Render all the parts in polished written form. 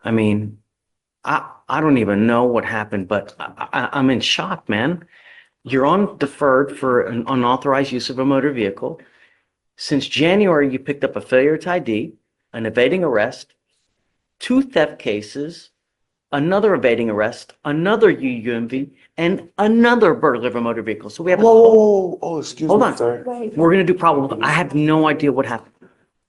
I mean, I don't even know what happened, but I'm in shock, man. You're on deferred for an unauthorized use of a motor vehicle. Since January, you picked up a failure to ID, an evading arrest, two theft cases, another evading arrest, another UUMV, and another burglary of a motor vehicle. So we have a whole, Oh, excuse hold me, on. sir. We're going to do probable. I have no idea what happened.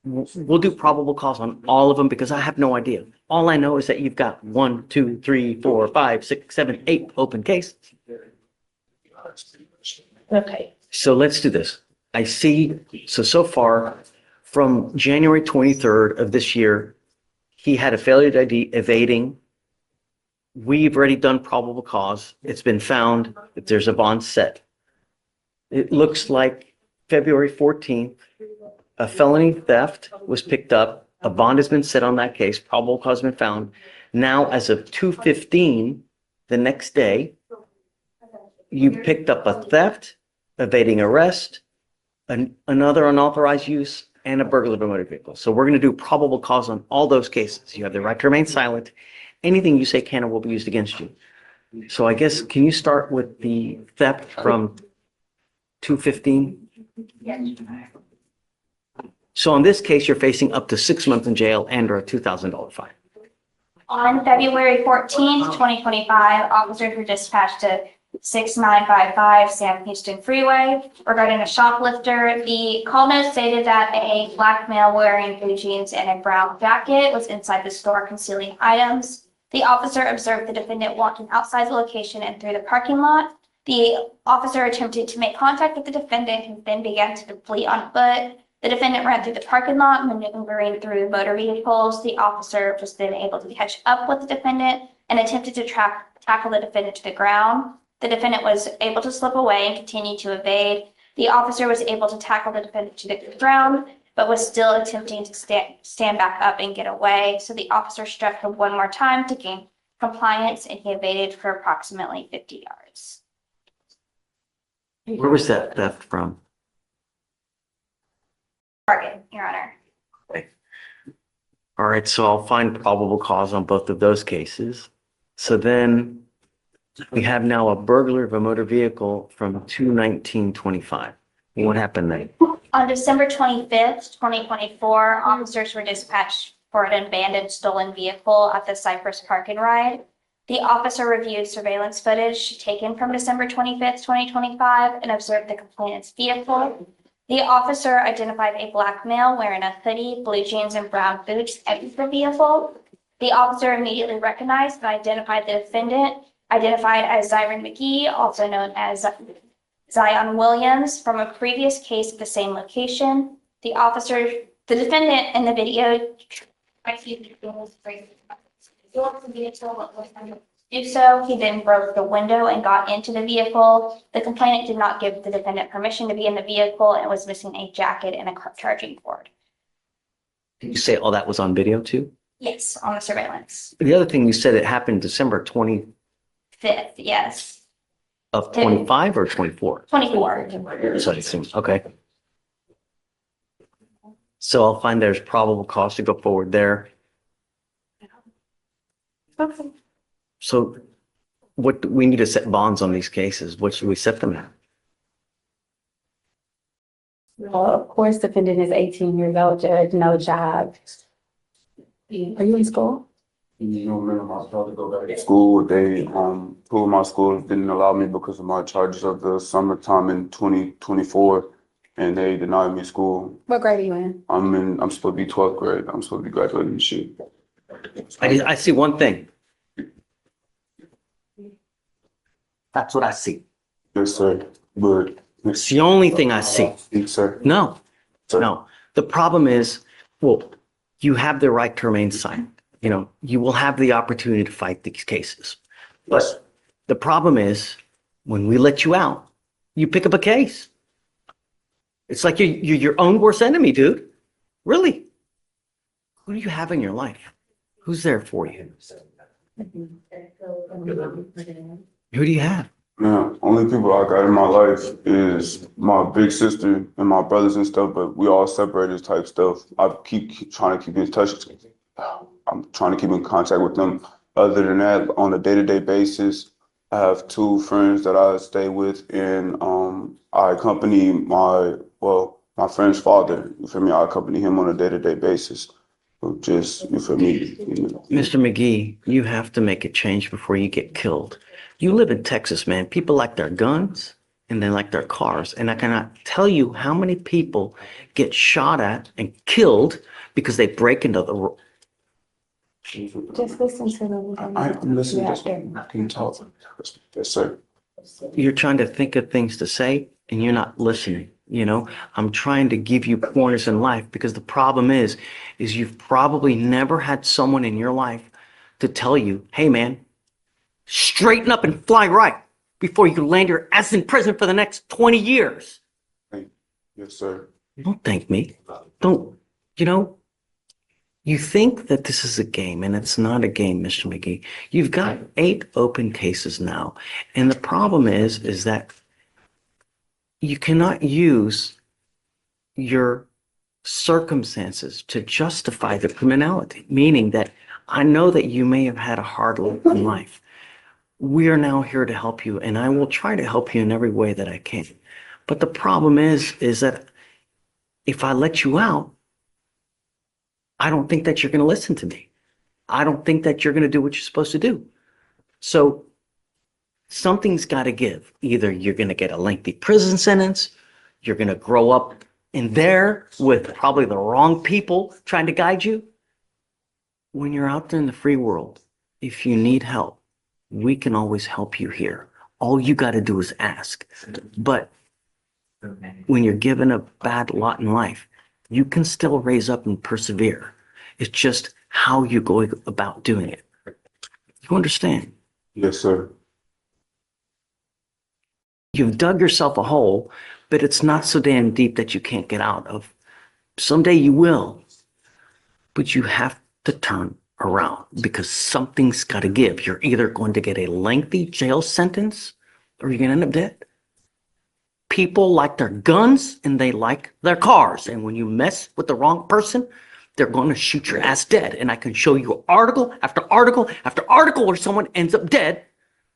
We'll do probable cause on all of them because I have no idea. All I know is that you've got 1, 2, 3, 4, 5, 6, 7, 8 open cases. Okay. So let's do this. I see, so far from January 23rd of this year, he had a failure to ID evading. We've already done probable cause. It's been found that there's a bond set. It looks like February 14th, a felony theft was picked up. A bond has been set on that case. Probable cause has been found. Now, as of 2:15, the next day, you picked up a theft, evading arrest, another unauthorized use, and a burglary of a motor vehicle. So we're going to do probable cause on all those cases. You have the right to remain silent. Anything you say can or will be used against you. So I guess, can you start with the theft from 2:15? So in this case, you're facing up to 6 months in jail and or a $2,000 fine. On February 14th, 2025, officers were dispatched to 6955 Sam Houston Freeway regarding a shoplifter. The call note stated that a black male wearing blue jeans and a brown jacket was inside the store concealing items. The officer observed the defendant walking outside the location and through the parking lot. The officer attempted to make contact with the defendant, who then began to flee on foot. The defendant ran through the parking lot, maneuvering through motor vehicles. The officer was then able to catch up with the defendant and attempted to tackle the defendant to the ground. The defendant was able to slip away and continue to evade. The officer was able to tackle the defendant to the ground, but was still attempting to stand back up and get away. So the officer struck him one more time to gain compliance, and he evaded for approximately 50 yards. Where was that theft from? Target, Your Honor. Okay. All right, so I'll find probable cause on both of those cases. So then we have now a burglary of a motor vehicle from 2/19/25. What happened then? On December 25th, 2024, officers were dispatched for an abandoned stolen vehicle at the Cypress Park and Ride. The officer reviewed surveillance footage taken from December 25th, 2025 and observed the complainant's vehicle. The officer identified a black male wearing a hoodie, blue jeans, and brown boots entering the vehicle. The officer immediately recognized and identified the defendant, identified as Zyron McGee, also known as Zion Williams, from a previous case at the same location. The defendant in the video do so. He then broke the window and got into the vehicle. The complainant did not give the defendant permission to be in the vehicle and was missing a jacket and a charging cord. Did you say all that was on video too? Yes, on the surveillance. The other thing you said, it happened December 25th, 5th, yes. of 25 or 24? 24. So it seems, okay. So I'll find there's probable cause to go forward there. Okay. So what, we need to set bonds on these cases. What should we set them at? Well, of course, defendant is 18 years old, judge, no job. Are you in school? No, man, I'm about to go back to school. They, two of my schools didn't allow me because of my charges of the summertime in 2024, and they denied me school. What grade are you in? I'm supposed to be 12th grade. I'm supposed to be graduating this year. I see one thing. That's what I see. Yes, sir. But It's the only thing I see. Yes, sir. No, Sir. no. The problem is, well, you have the right to remain silent. You know, you will have the opportunity to fight these cases. But the problem is, when we let you out, you pick up a case. It's like you're your own worst enemy, dude. Really. Who do you have in your life? Who's there for you? Who do you have? Man, only people I got in my life is my big sister and my brothers and stuff, but we all separated type stuff. I keep trying to keep in touch. I'm trying to keep in contact with them. Other than that, on a day-to-day basis, I have two friends that I stay with, and I accompany my friend's father. You feel me? I accompany him on a day-to-day basis. So just, you feel me? Mr. McGee, you have to make a change before you get killed. You live in Texas, man. People like their guns and they like their cars. And I cannot tell you how many people get shot at and killed because they break into the. Just listen to them. I'm listening. Just can you talk? Yes, sir. You're trying to think of things to say and you're not listening. You know, I'm trying to give you pointers in life because the problem is you've probably never had someone in your life to tell you, hey man, straighten up and fly right before you land your ass in prison for the next 20 years. Yes, sir. Don't thank me. Don't, you know, you think that this is a game and it's not a game, Mr. McGee. You've got 8 open cases now. And the problem is that you cannot use your circumstances to justify the criminality, meaning that I know that you may have had a hard lot in life. We are now here to help you, and I will try to help you in every way that I can. But the problem is that if I let you out, I don't think that you're going to listen to me. I don't think that you're going to do what you're supposed to do. So something's got to give. Either you're going to get a lengthy prison sentence, you're going to grow up in there with probably the wrong people trying to guide you. When you're out there in the free world, if you need help, we can always help you here. All you got to do is ask. But when you're given a bad lot in life, you can still raise up and persevere. It's just how you go about doing it. You understand? Yes, sir. You've dug yourself a hole, but it's not so damn deep that you can't get out of. Someday you will, but you have to turn around because something's got to give. You're either going to get a lengthy jail sentence or you're going to end up dead. People like their guns and they like their cars. And when you mess with the wrong person, they're going to shoot your ass dead. And I can show you article after article after article where someone ends up dead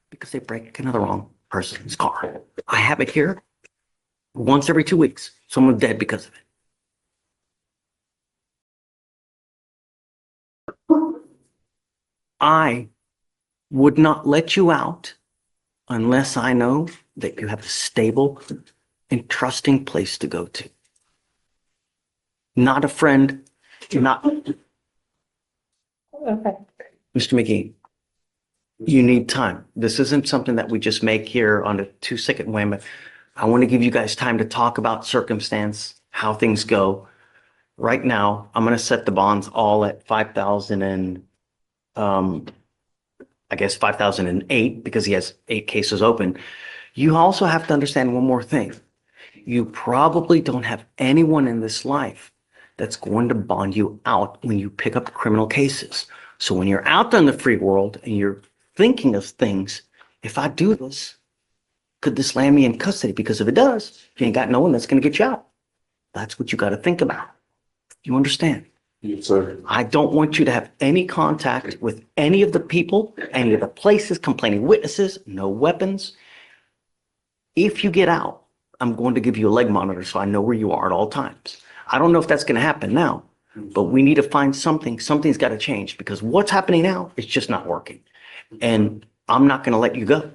because they break into the wrong person's car. I have it here. Once every 2 weeks, someone's dead because of it. I would not let you out unless I know that you have a stable and trusting place to go to. Not a friend, not. Okay. Mr. McGee, you need time. This isn't something that we just make here on a 2-second wham. I want to give you guys time to talk about circumstance, how things go. Right now, I'm going to set the bonds all at 5,000 and I guess 5,008 because he has 8 cases open. You also have to understand one more thing. You probably don't have anyone in this life that's going to bond you out when you pick up criminal cases. So when you're out there in the free world and you're thinking of things, if I do this, could this land me in custody? Because if it does, you ain't got no one that's going to get you out. That's what you got to think about. You understand? Yes, sir. I don't want you to have any contact with any of the people, any of the places, complaining witnesses, no weapons. If you get out, I'm going to give you a leg monitor so I know where you are at all times. I don't know if that's going to happen now, but we need to find something. Something's got to change because what's happening now is just not working. And I'm not going to let you go.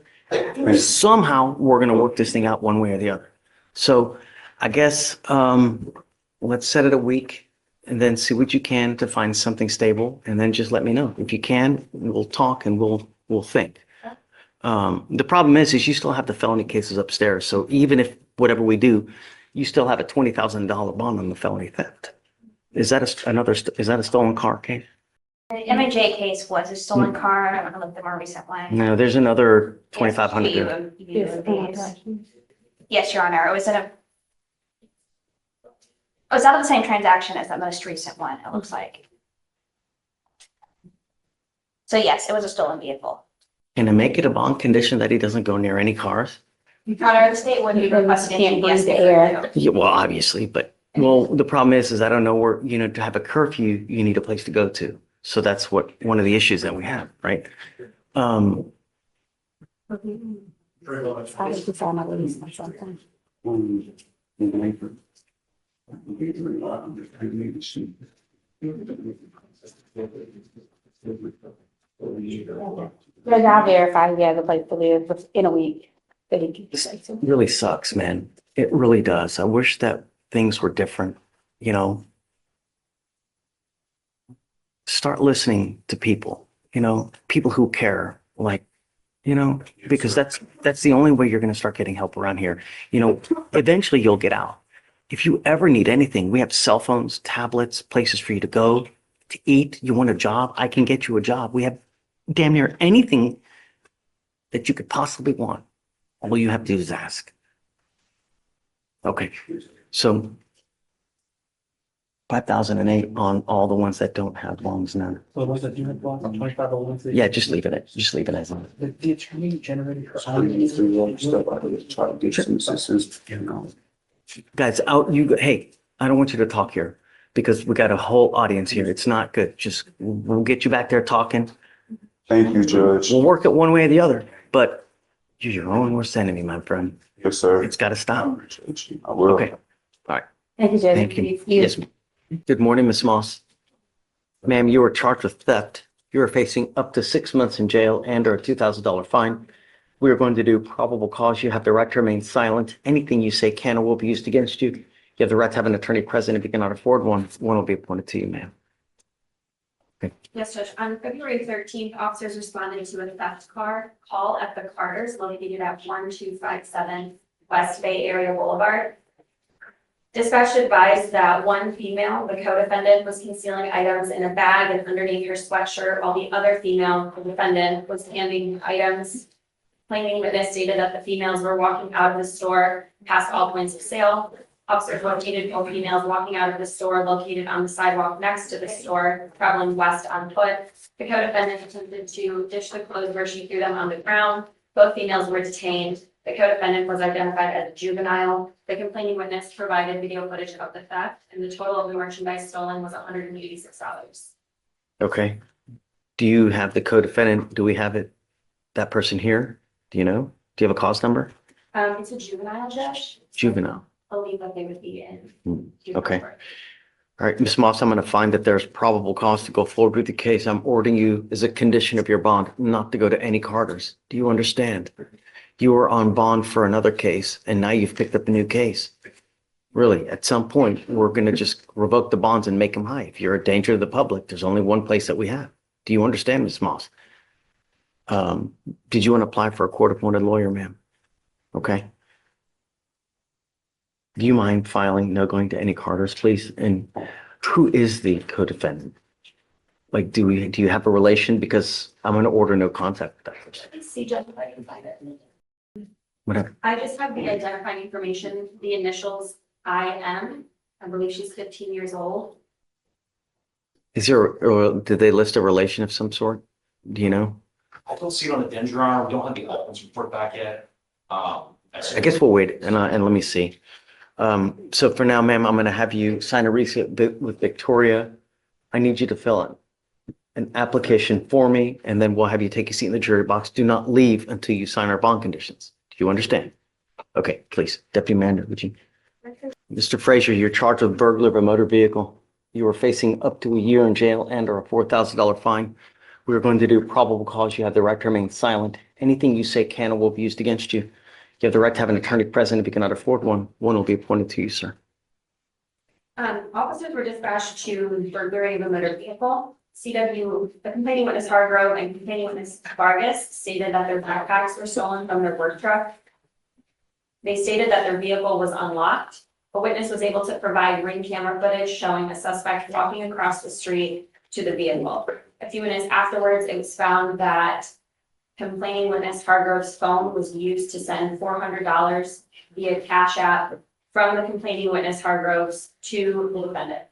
Somehow we're going to work this thing out one way or the other. So I guess let's set it a week and then see what you can to find something stable. And then just let me know. If you can, we'll talk and we'll think. The problem is you still have the felony cases upstairs. So even if whatever we do, you still have a $20,000 bond on the felony theft. Is that a stolen car case? The MJ case was a stolen car. I don't know if the more recent one. No, there's another 2,500. Yes, Your Honor. It was out of the same transaction as that most recent one, it looks like. So yes, it was a stolen vehicle. Can I make it a bond condition that he doesn't go near any cars? Your Honor, the state would be requesting Can't breathe yes, the they air. could do. Yeah, well, obviously, but well, the problem is I don't know where, to have a curfew, you need a place to go to. So that's one of the issues that we have, right? I think it's on my list or something. Judge, I'll verify he has a place to live in a week that he can stay to. Really sucks, man. It really does. I wish that things were different, you know. Start listening to people, you know, people who care, like, you know, because that's the only way you're going to start getting help around here. You know, eventually you'll get out. If you ever need anything, we have cell phones, tablets, places for you to go, to eat. You want a job? I can get you a job. We have damn near anything that you could possibly want. All you have to do is ask. Okay, so 5,008 on all the ones that don't have longs now. So the ones that do have blocks, 25 the ones that. Yeah, just leave it. Just leave it as is. The attorney generated her I'm own. going through all the stuff. I just try to get some assistance, you know. Guys, hey, I don't want you to talk here because we got a whole audience here. It's not good. Just, we'll get you back there talking. Thank you, Judge. We'll work it one way or the other, but you're your own worst enemy, my friend. Yes, sir. It's got to stop. I will. Okay. All right. Thank you, Judge. Thank you. Yes. Good morning, Miss Moss. Ma'am, you were charged with theft. You are facing up to 6 months in jail and or a $2,000 fine. We are going to do probable cause. You have the right to remain silent. Anything you say can or will be used against you. You have the right to have an attorney present if you cannot afford one. One will be appointed to you, ma'am. Yes, Judge. On February 13th, officers responded to a theft call at the Carters located at 1257 West Bay Area Boulevard. Dispatch advised that one female, the co-defendant, was concealing items in a bag and underneath her sweatshirt, while the other female, the defendant, was handing items. Claiming witness stated that the females were walking out of the store past all points of sale. Officers located both females walking out of the store located on the sidewalk next to the store, traveling west on foot. The co-defendant attempted to ditch the clothes where she threw them on the ground. Both females were detained. The co-defendant was identified as a juvenile. The complaining witness provided video footage of the theft, and the total of the merchandise stolen was $186. Okay. Do you have the co-defendant? Do we have it? That person here? Do you know? Do you have a cause number? It's a juvenile, Judge. Juvenile. I believe that they would be in. Okay. All right, Ms. Moss, I'm going to find that there's probable cause to go forward with the case. I'm ordering you as a condition of your bond not to go to any Carters. Do you understand? You were on bond for another case and now you've picked up a new case. Really, at some point, we're going to just revoke the bonds and make them high. If you're a danger to the public, there's only one place that we have. Do you understand, Ms. Moss? Did you want to apply for a court-appointed lawyer, ma'am? Okay. Do you mind filing no going to any Carters, please? And who is the co-defendant? Like, do you have a relation? Because I'm going to order no contact with that person. Let's see, Judge, if I can find it. Whatever. I just have the identifying information, the initials IM. I believe she's 15 years old. Is there, or did they list a relation of some sort? Do you know? I don't see it on the Dendron. We don't have the Altman's report back yet. I guess we'll wait and let me see. So for now, ma'am, I'm going to have you sign a receipt with Victoria. I need you to fill in an application for me, and then we'll have you take a seat in the jury box. Do not leave until you sign our bond conditions. Do you understand? Okay, please. Deputy Manager, would you? Mr. Frazier, you're charged with burglary of a motor vehicle. You are facing up to a year in jail and or a $4,000 fine. We're going to do probable cause. You have the right to remain silent. Anything you say can or will be used against you. You have the right to have an attorney present if you cannot afford one. One will be appointed to you, sir. Officers were dispatched to burglary of a motor vehicle. The complaining witness Hargrove and complaining witness Vargas stated that their backpacks were stolen from their work truck. They stated that their vehicle was unlocked. A witness was able to provide ring camera footage showing a suspect walking across the street to the vehicle. A few minutes afterwards, it was found that complaining witness Hargrove's phone was used to send $400 via Cash App from the complaining witness Hargrove's to the defendant.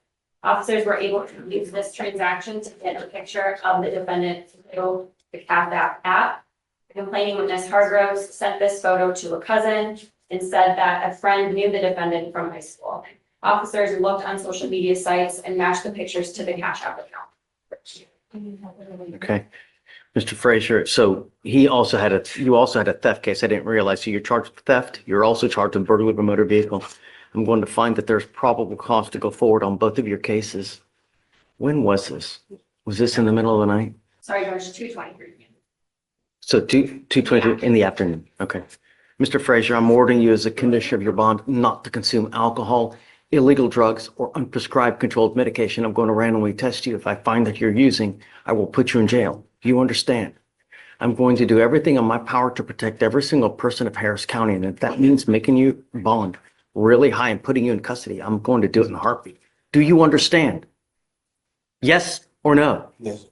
Officers were able to use this transaction to get a picture of the defendant through the Cash app. The complaining witness Hargroves sent this photo to a cousin and said that a friend knew the defendant from high school. Officers looked on social media sites and matched the pictures to the Cash App account. Okay. Mr. Frazier, so you also had a theft case. I didn't realize. So you're charged with theft. You're also charged with burglary of a motor vehicle. I'm going to find that there's probable cause to go forward on both of your cases. When was this? Was this in the middle of the night? Sorry, Judge, 223. So 2:22 in the afternoon. Okay. Mr. Frazier, I'm ordering you as a condition of your bond not to consume alcohol, illegal drugs, or unprescribed controlled medication. I'm going to randomly test you. If I find that you're using, I will put you in jail. Do you understand? I'm going to do everything in my power to protect every single person of Harris County. And if that means making you bond really high and putting you in custody, I'm going to do it in a heartbeat. Do you understand? Yes or no? Yes.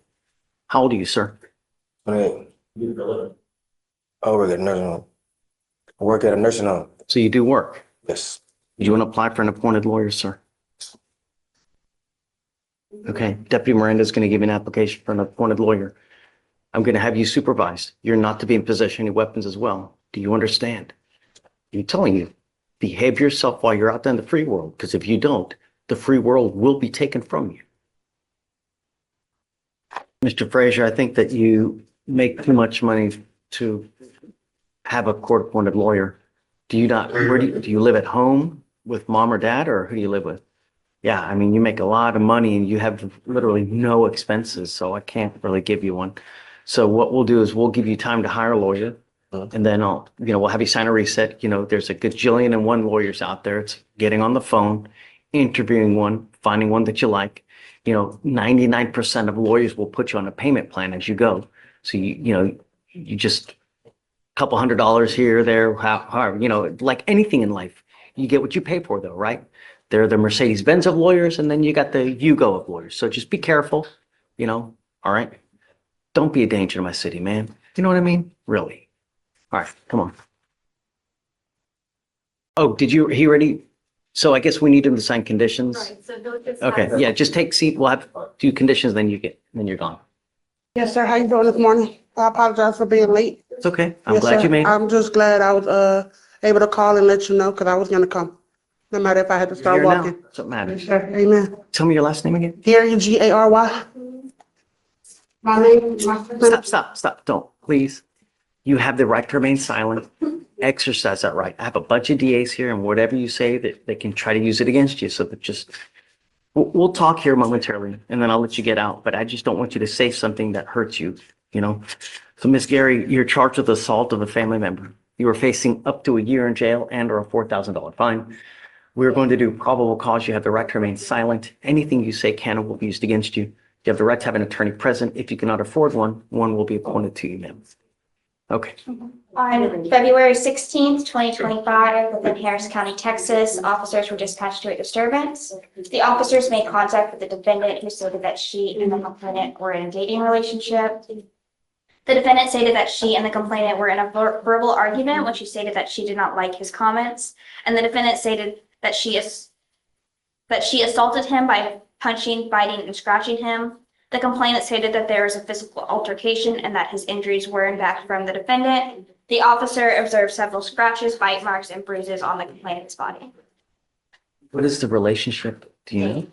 How old are you, sir? I work at a nursing home. I work at a nursing home. So you do work. Yes. Do you want to apply for an appointed lawyer, sir? Okay, Deputy Miranda is going to give you an application for an appointed lawyer. I'm going to have you supervised. You're not to be in possession of any weapons as well. Do you understand? I'm telling you, behave yourself while you're out there in the free world, because if you don't, the free world will be taken from you. Mr. Frazier, I think that you make too much money to have a court-appointed lawyer. Do you not, where do you live at home with mom or dad, or who do you live with? Yeah, I mean, you make a lot of money and you have literally no expenses, so I can't really give you one. So what we'll do is we'll give you time to hire a lawyer, and then we'll have you sign a reset. There's a gajillion and one lawyers out there. It's getting on the phone, interviewing one, finding one that you like. 99% of lawyers will put you on a payment plan as you go. So you just a couple $100 here, there, however, like anything in life, you get what you pay for though, right? They're the Mercedes-Benz of lawyers, and then you got the Yugo of lawyers. So just be careful, all right? Don't be a danger to my city, man. You know what I mean? Really. All right, come on. Oh, he already? So I guess we need him to sign conditions. Right, so those just Okay, have- yeah, just take seat. We'll have two conditions, then you're gone. Yes, sir. How you doing this morning? I apologize for being late. It's okay. I'm Yes, glad sir. you made it. I'm just glad I was able to call and let you know because I was gonna come, no matter if I had to You're start here now. walking. That's what matters. Sure. Amen. Tell me your last name again. Gary, Gary. My name. Stop. Don't, please. You have the right to remain silent. Exercise that right. I have a bunch of DAs here, and whatever you say, that they can try to use it against you. So that we'll talk here momentarily, and then I'll let you get out. But I just don't want you to say something that hurts you, So Miss Gary, you're charged with assault of a family member. You are facing up to a year in jail and/or a $4,000 fine. We're going to do probable cause. You have the right to remain silent. Anything you say can and will be used against you. You have the right to have an attorney present. If you cannot afford one will be appointed to you, ma'am. Okay. On February 16th, 2025, within Harris County, Texas, officers were dispatched to a disturbance. The officers made contact with the defendant, who stated that she and the complainant were in a dating relationship. The defendant stated that she and the complainant were in a verbal argument when she stated that she did not like his comments. And the defendant stated that she assaulted him by punching, biting, and scratching him. The complainant stated that there was a physical altercation and that his injuries were in fact from the defendant. The officer observed several scratches, bite marks, and bruises on the complainant's body. What is the relationship? Do you know?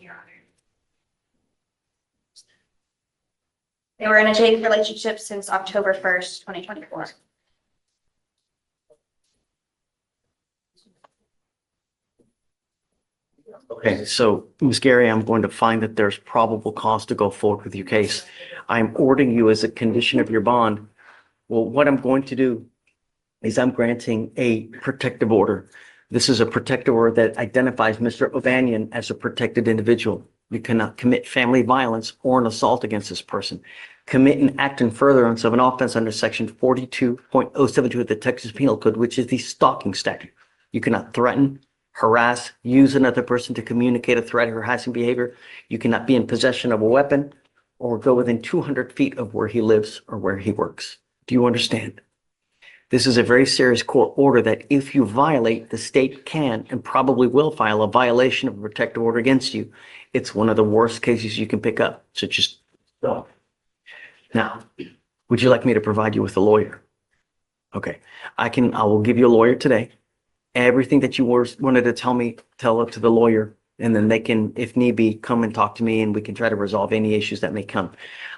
They were in a dating relationship since October 1st, 2024. Okay, so Ms. Gary, I'm going to find that there's probable cause to go forward with your case. I'm ordering you as a condition of your bond. Well, what I'm going to do is I'm granting a protective order. This is a protective order that identifies Mr. Ovanian as a protected individual. You cannot commit family violence or an assault against this person. Commit an act in furtherance of an offense under section 42.072 of the Texas Penal Code, which is the stalking statute. You cannot threaten, harass, use another person to communicate a threat or harassing behavior. You cannot be in possession of a weapon or go within 200 feet of where he lives or where he works. Do you understand? This is a very serious court order that if you violate, the state can and probably will file a violation of a protective order against you. It's one of the worst cases you can pick up. So just don't. Now, would you like me to provide you with a lawyer? Okay, I will give you a lawyer today. Everything that you wanted to tell it to the lawyer And then they can, if need be, come and talk to me and we can try to resolve any issues that may come.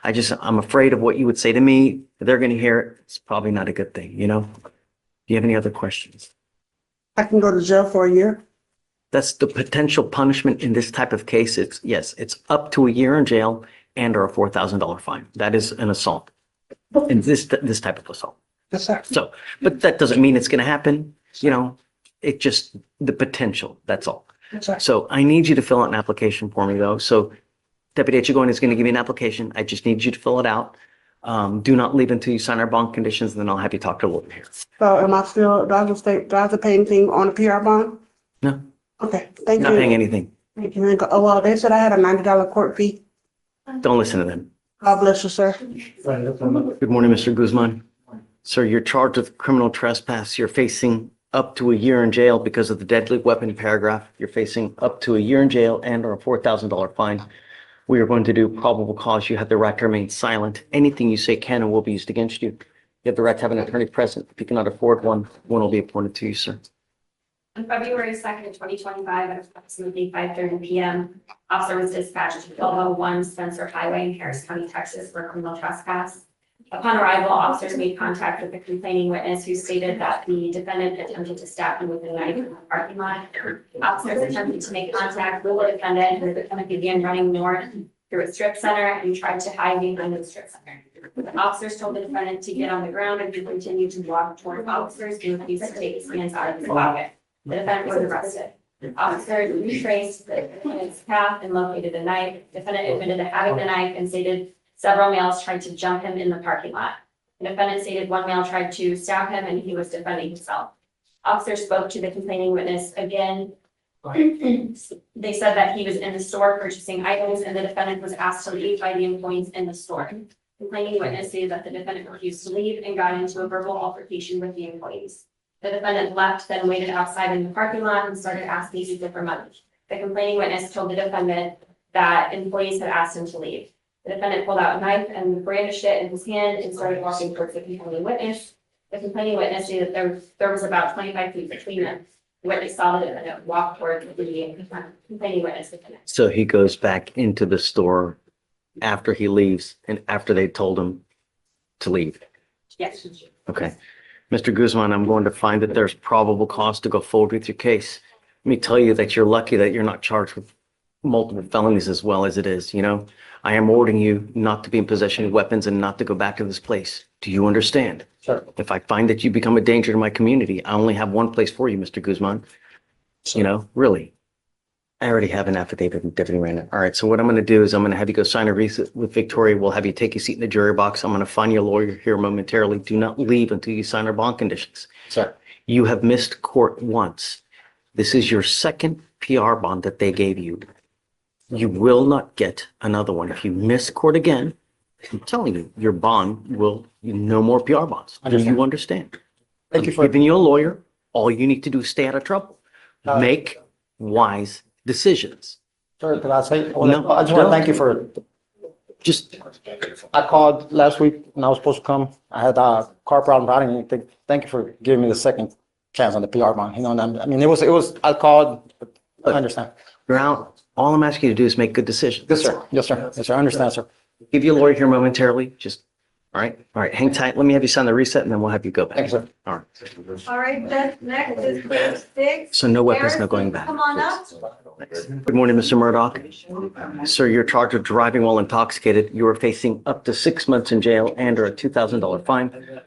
I'm afraid of what you would say to me. They're going to hear it. It's probably not a good thing, you know? Do you have any other questions? I can go to jail for a year. That's the potential punishment in this type of case. Yes, it's up to a year in jail and or a $4,000 fine. That is an assault. And this type of assault. Yes, sir. So, but that doesn't mean it's going to happen, you know? It just, the potential, that's all. Yes, sir. So I need you to fill out an application for me though. So Deputy Echegoyen is going to give you an application. I just need you to fill it out. Do not leave until you sign our bond conditions, and then I'll have you talk to a lawyer here. So am I still, do I have to pay anything on the PR bond? No, Okay, thank not paying you. anything. Thank you. Oh, well, they said I had a $90 court fee. Don't listen to them. God bless you, sir. Good morning, Mr. Guzman. Sir, you're charged with criminal trespass. You're facing up to a year in jail because of the deadly weapon paragraph. You're facing up to a year in jail and or a $4,000 fine. We are going to do probable cause. You have the right to remain silent. Anything you say can and will be used against you. You have the right to have an attorney present. If you cannot afford one, one will be appointed to you, sir. On February 2nd, 2025, at approximately 5:30 p.m., officer was dispatched to 1201 Spencer Highway in Harris County, Texas, for criminal trespass. Upon arrival, officers made contact with the complaining witness, who stated that the defendant attempted to stab him with a knife in the parking lot. Officers attempted to make contact with the defendant, and the defendant began running north through a strip center and tried to hide behind the strip center. The officers told the defendant to get on the ground, and he continued to walk toward officers and refused to take his hands out of his pocket. The defendant was arrested. Officers retraced the defendant's path and located a knife. The defendant admitted to having the knife and stated several males tried to jump him in the parking lot. The defendant stated one male tried to stab him and he was defending himself. Officers spoke to the complaining witness again. They said that he was in the store purchasing items and the defendant was asked to leave by the employees in the store. The complaining witness stated that the defendant refused to leave and got into a verbal altercation with the employees. The defendant left, then waited outside in the parking lot and started asking people for money. The complaining witness told the defendant that employees had asked him to leave. The defendant pulled out a knife and brandished it in his hand and started walking towards the complaining witness. The complaining witness stated that there was about 25 feet between them. The witness saw the defendant walk towards the complaining witness. So he goes back into the store after he leaves and after they told him to leave. Yes. Okay. Mr. Guzman, I'm going to find that there's probable cause to go forward with your case. Let me tell you that you're lucky that you're not charged with multiple felonies as well as it is, you know? I am ordering you not to be in possession of weapons and not to go back to this place. Do you understand? Sure. If I find that you become a danger to my community, I only have one place for you, Mr. Guzman. You know, really. I already have an affidavit and Deputy Randall. All right, so what I'm going to do is I'm going to have you go sign a receipt with Victoria. We'll have you take a seat in the jury box. I'm going to find you a lawyer here momentarily. Do not leave until you sign our bond conditions. Sir. You have missed court once. This is your second PR bond that they gave you. You will not get another one. If you miss court again, I'm telling you, your bond will, no more PR bonds. Do you understand? Thank you I'm for giving you a lawyer. All you need to do is stay out of trouble. Make wise decisions. Sir, could I say, No, I just want to thank you for, Just, I called last week when I was supposed to come. I had a car problem. I didn't even think, thank you for giving me the second chance on the PR bond. You know, and I mean, it was, I called, but I understand. you're out. All I'm asking you to do is make good decisions. Yes, sir. Yes, sir. Yes, sir. I understand, sir. Give you a lawyer here momentarily. Just, all right. All right. Hang tight. Let me have you sign the reset and then we'll have you go back. Thank you, sir. All right. All right, then, next is page 6. So no weapons, no Harrison, going back. Come on up. Good morning, Mr. Murdoch. Sir, you're charged with driving while intoxicated. You are facing up to 6 months in jail and or a $2,000 fine.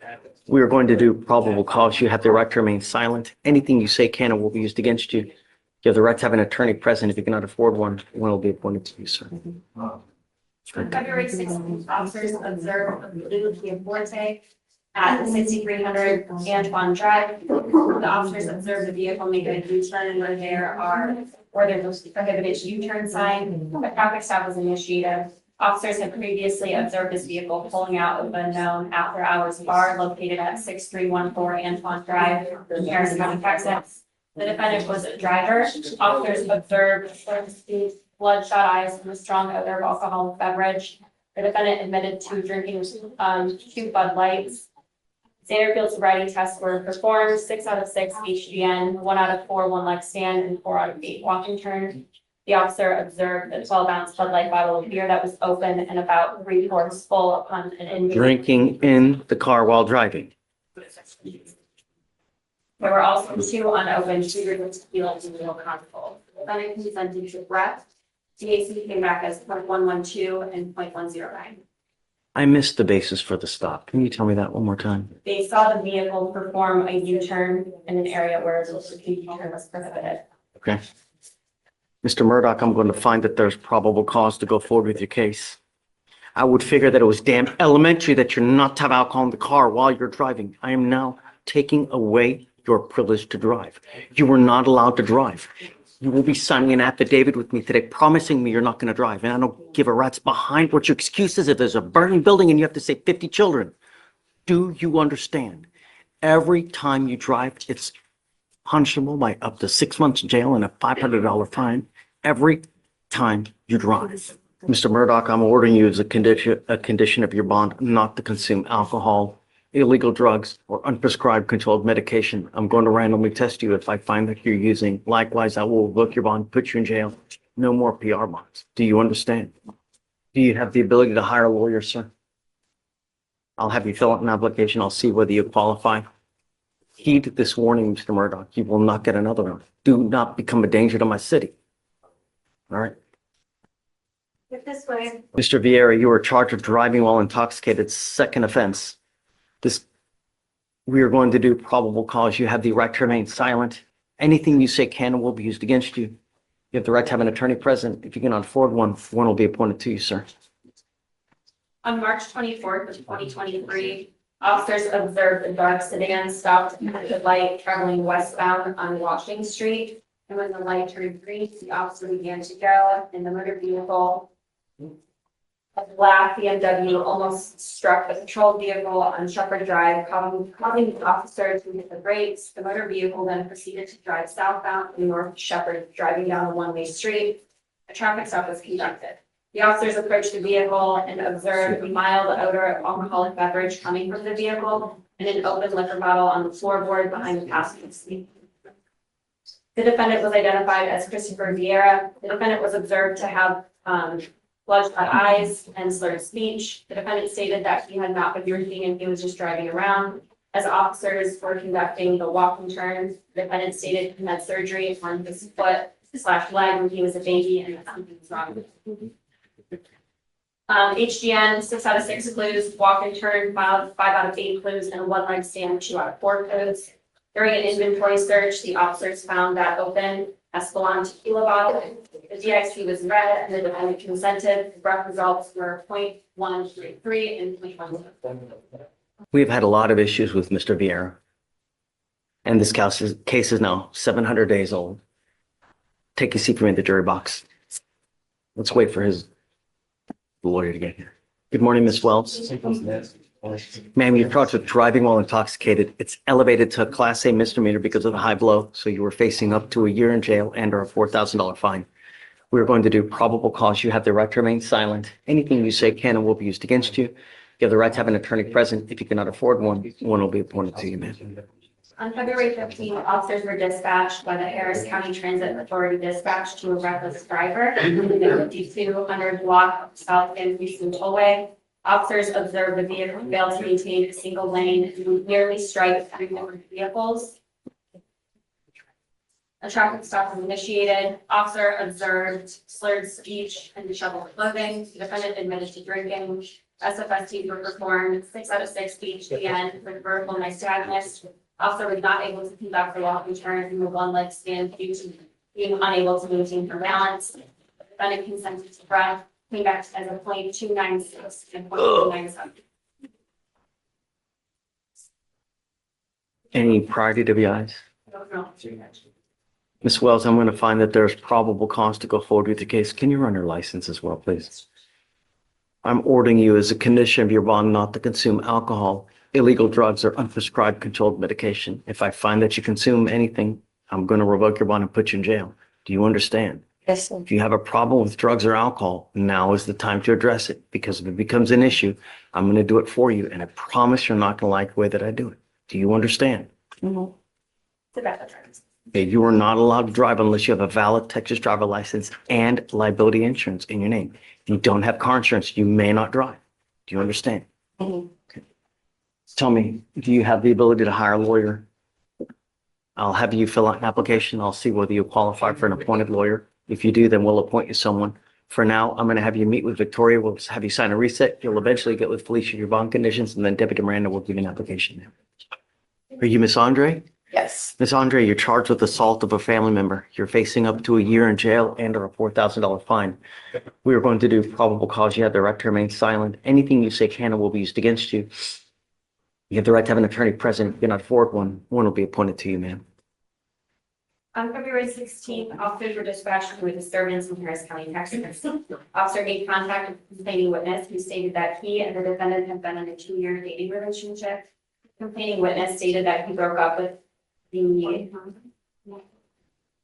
We are going to do probable cause. You have the right to remain silent. Anything you say can and will be used against you. You have the right to have an attorney present. If you cannot afford one will be appointed to you, sir. On February 16th, officers observed a blue Kia Forte at 6300 Antoine Drive. The officers observed the vehicle make a U-turn where there's a prohibited U-turn sign. A traffic stop was initiated. Officers had previously observed this vehicle pulling out of a known after-hours bar located at 6314 Antoine Drive, Harris County, Texas. The defendant was a driver. Officers observed bloodshot eyes and a strong odor of alcoholic beverage. The defendant admitted to drinking 2 Bud Lights. Standard field sobriety tests were performed. 6 out of 6 HGN, 1 out of 4 one-leg stand, and 4 out of 8 walking turn. The officer observed a 12-ounce Bud Light bottle of beer that was open and about 3/4 full upon an inmate. Drinking in the car while driving. There were also 2 unopened shooters of tequila in the console. The defendant consented to breath. TAC came back as 0.112 and 0.109. I missed the basis for the stop. Can you tell me that one more time? They saw the vehicle perform a U-turn in an area where the U-turn was prohibited. Okay. Mr. Murdoch, I'm going to find that there's probable cause to go forward with your case. I would figure that it was damn elementary that you're not to have alcohol in the car while you're driving. I am now taking away your privilege to drive. You were not allowed to drive. You will be signing an affidavit with me today promising me you're not going to drive. And I don't give a rat's behind what your excuse is if there's a burning building and you have to say 50 children. Do you understand? Every time you drive, it's punishable by up to 6 months in jail and a $500 fine. Every time you drive. Mr. Murdoch, I'm ordering you as a condition of your bond not to consume alcohol, illegal drugs, or unprescribed controlled medication. I'm going to randomly test you if I find that you're using. Likewise, I will revoke your bond, put you in jail. No more PR bonds. Do you understand? Do you have the ability to hire a lawyer, sir? I'll have you fill out an application. I'll see whether you qualify. Heed this warning, Mr. Murdoch. You will not get another one. Do not become a danger to my city. All right. Get this way. Mr. Vieira, you are charged with driving while intoxicated, second offense. We are going to do probable cause. You have the right to remain silent. Anything you say can and will be used against you. You have the right to have an attorney present. If you cannot afford one will be appointed to you, sir. On March 24th of 2023, officers observed a dark sedan stopped at the light traveling westbound on Washington Street. And when the light turned green, the officer began to go in the motor vehicle. A black BMW almost struck the patrol vehicle on Shepherd Drive, causing the officer to hit the brakes. The motor vehicle then proceeded to drive southbound in North Shepherd, driving down a one-way street. A traffic stop was conducted. The officers approached the vehicle and observed a mild odor of alcoholic beverage coming from the vehicle and an open liquor bottle on the floorboard behind the passenger seat. The defendant was identified as Christopher Vieira. The defendant was observed to have bloodshot eyes and slurred speech. The defendant stated that he had not been drinking and he was just driving around. As officers were conducting the walk and turn, the defendant stated he had surgery on his foot/leg when he was a baby and that something was wrong with him. HGN, 6 out of 6 clues, walk and turn, 5 out of 8 clues, and a one-leg stand, 2 out of 4 clues. During an inventory search, the officers found that open Espolon tequila bottle. The DXP was read and the defendant consented. The breath results were 0.133 and 0.1. We've had a lot of issues with Mr. Vieira. And this case is now 700 days old. Take a seat for me in the jury box. Let's wait for his lawyer to get here. Good morning, Ms. Wells. Ma'am, you're charged with driving while intoxicated. It's elevated to a Class A misdemeanor because of the high blow, so you were facing up to a year in jail and/or a $4,000 fine. We're going to do probable cause. You have the right to remain silent. Anything you say can and will be used against you. You have the right to have an attorney present. If you cannot afford one will be appointed to you, ma'am. On February 15th, officers were dispatched by the Harris County Transit Authority dispatch to a reckless driver in the 5200 block of South End Houston Tollway. Officers observed the vehicle fail to maintain a single lane and nearly strike 3 different vehicles. A traffic stop was initiated. Officer observed slurred speech and disheveled clothing. The defendant admitted to drinking. SFSTs were performed. 6 out of 6 HGN with verbal nystagmus. Officer was not able to conduct the walk and turn in the one-leg stand due to being unable to maintain her balance. The defendant consented to breath. Came back as a 0.296 and 0.297. Any prior DWIs? Ms. Wells, I'm going to find that there's probable cause to go forward with the case. Can you run your license as well, please? I'm ordering you as a condition of your bond not to consume alcohol, illegal drugs, or unprescribed controlled medication. If I find that you consume anything, I'm going to revoke your bond and put you in jail. Do you understand? Yes, sir. If you have a problem with drugs or alcohol, now is the time to address it, because if it becomes an issue, I'm going to do it for you. And I promise you're not going to like the way that I do it. Do you understand? Mm-hmm. It's about the drugs. Okay, you are not allowed to drive unless you have a valid Texas driver license and liability insurance in your name. If you don't have car insurance, you may not drive. Do you understand? Mhm. Okay. Tell me, do you have the ability to hire a lawyer? I'll have you fill out an application. I'll see whether you qualify for an appointed lawyer. If you do, then we'll appoint you someone. For now, I'm going to have you meet with Victoria. We'll have you sign a reset. You'll eventually get with Felicia your bond conditions, and then Deputy Miranda will give you an application. Are you Miss Andre? Yes. Miss Andre, you're charged with assault of a family member. You're facing up to a year in jail and or a $4,000 fine. We are going to do probable cause. You have the right to remain silent. Anything you say can and will be used against you. You have the right to have an attorney present. If you're not afford one, one will be appointed to you, ma'am. On February 16th, officers were dispatched to a disturbance in Harris County, Texas. Officer made contact with the complaining witness who stated that he and the defendant had been in a 2-year dating relationship. The complaining witness stated that he broke up with the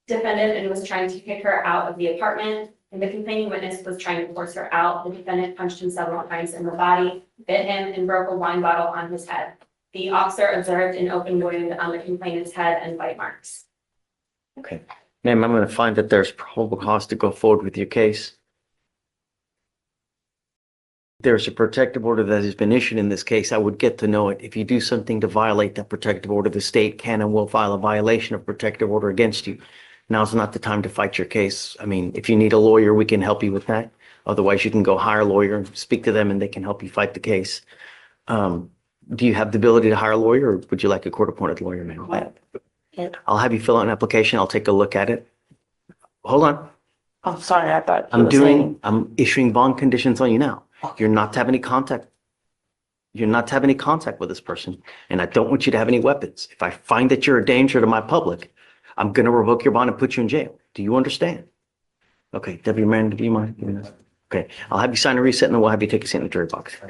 defendant and was trying to kick her out of the apartment. And the complaining witness was trying to force her out. The defendant punched him several times in the body, bit him, and broke a wine bottle on his head. The officer observed an open wound on the complainant's head and bite marks. Okay. Ma'am, I'm going to find that there's probable cause to go forward with your case. There's a protective order that has been issued in this case. I would get to know it. If you do something to violate that protective order, the state can and will file a violation of protective order against you. Now's not the time to fight your case. I mean, if you need a lawyer, we can help you with that. Otherwise, you can go hire a lawyer and speak to them and they can help you fight the case. Do you have the ability to hire a lawyer or would you like a court-appointed lawyer, ma'am? I'll have you fill out an application. I'll take a look at it. Hold on. I'm sorry, I thought. you were saying- I'm issuing bond conditions on you now. You're not to have any contact. You're not to have any contact with this person. And I don't want you to have any weapons. If I find that you're a danger to my public, I'm going to revoke your bond and put you in jail. Do you understand? Okay, Deputy Miranda, do you mind? Okay, I'll have you sign a reset and then we'll have you take a seat in the jury box.